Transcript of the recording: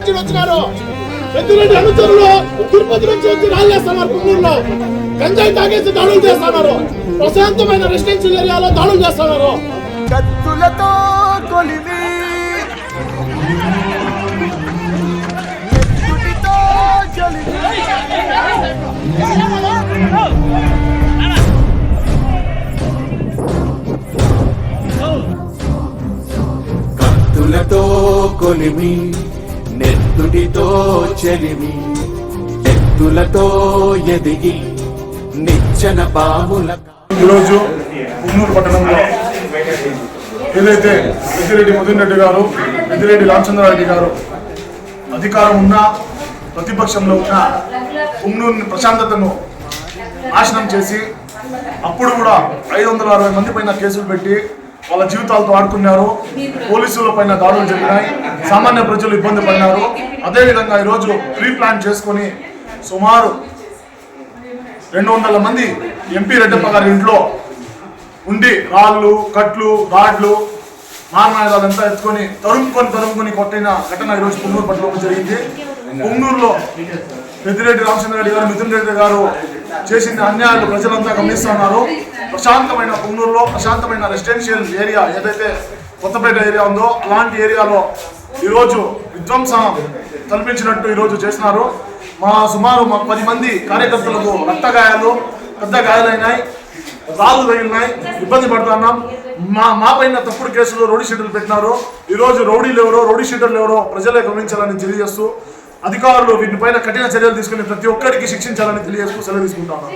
నుంచి వచ్చినారు. పెద్దిరెడ్డి అనుచరులు తిరుపతి నుంచి వచ్చి రాళ్ళు చేస్తున్నారు. పుంగూరులో గంజాయి తాగేసి దాడులు చేస్తున్నారు. ప్రశాంతమైన రెసిడెన్షియల్ ఏరియాలో దాడులు చేస్తున్నారు. కత్తులతో కొలిమి నెత్తుటితో జలిమి కత్తులతో కొలిమి నెత్తుటితో చెలిమి ఎత్తులతో ఎదిగి నిచ్చెన పాముల ఈరోజు పుంగూరు పట్టణంలో ఏదైతే పెద్దిరెడ్డి మధున్ రెడ్డి గారు, పెద్దిరెడ్డి రామచంద్రారెడ్డి గారు అధికారం ఉన్నా ప్రతిపక్షంలో ఉన్న పుంగూరు ప్రశాంతతను నాశనం చేసి అప్పుడు కూడా 560 మంది పైన కేసులు పెట్టి వాళ్ళ జీవితాలతో ఆడుకున్నారు. పోలీసుల పైన దాడులు జరిగినాయి. సామాన్య ప్రజలు ఇబ్బంది పడినారు. అదేవిధంగా ఈరోజు ప్రీ ప్లాన్ చేసుకొని సుమారు 200 మంది ఎంపీ రెడ్డప్ప గారి ఇంట్లో ఉండి రాళ్ళు, కట్లు, రాడ్లు, మారణాయుధాలంతా ఎత్తుకొని తరుముకొని కొట్టిన ఘటన ఈరోజు పుంగూరు పట్టణంలో జరిగింది. పుంగూరులో పెద్దిరెడ్డి రామచంద్రారెడ్డి గారు, మిథున్ రెడ్డి గారు చేసిన అన్యాయాలు ప్రజలంతా గమనిస్తున్నారు. ప్రశాంతమైన పుంగూరులో ప్రశాంతమైన రెసిడెన్షియల్ ఏరియా ఏదైతే కొత్తపేట ఏరియా ఉందో అలాంటి ఏరియాలో ఈరోజు విధ్వంసం కల్పించినట్టు ఈరోజు చేసినారు. సుమారు 10 మంది కార్యకర్తలకు రక్త గాయాలు, పెద్ద గాయాలైనాయి, రాళ్ళు తగిలినాయి, ఇబ్బంది పడుతున్నాం. మా పైన తప్పుడు కేసులు, రౌడీ షీటర్లు పెట్టినారు. ఈరోజు రౌడీలు ఎవరో, రౌడీ షీటర్లు ఎవరో ప్రజలే గమనించాలని తెలియజేస్తూ అధికారులు వీటిపైన కఠిన చర్యలు తీసుకుని ప్రతి ఒక్కరికి శిక్షించాలని తెలియజేస్తూ సెలవు తీసుకుంటాను.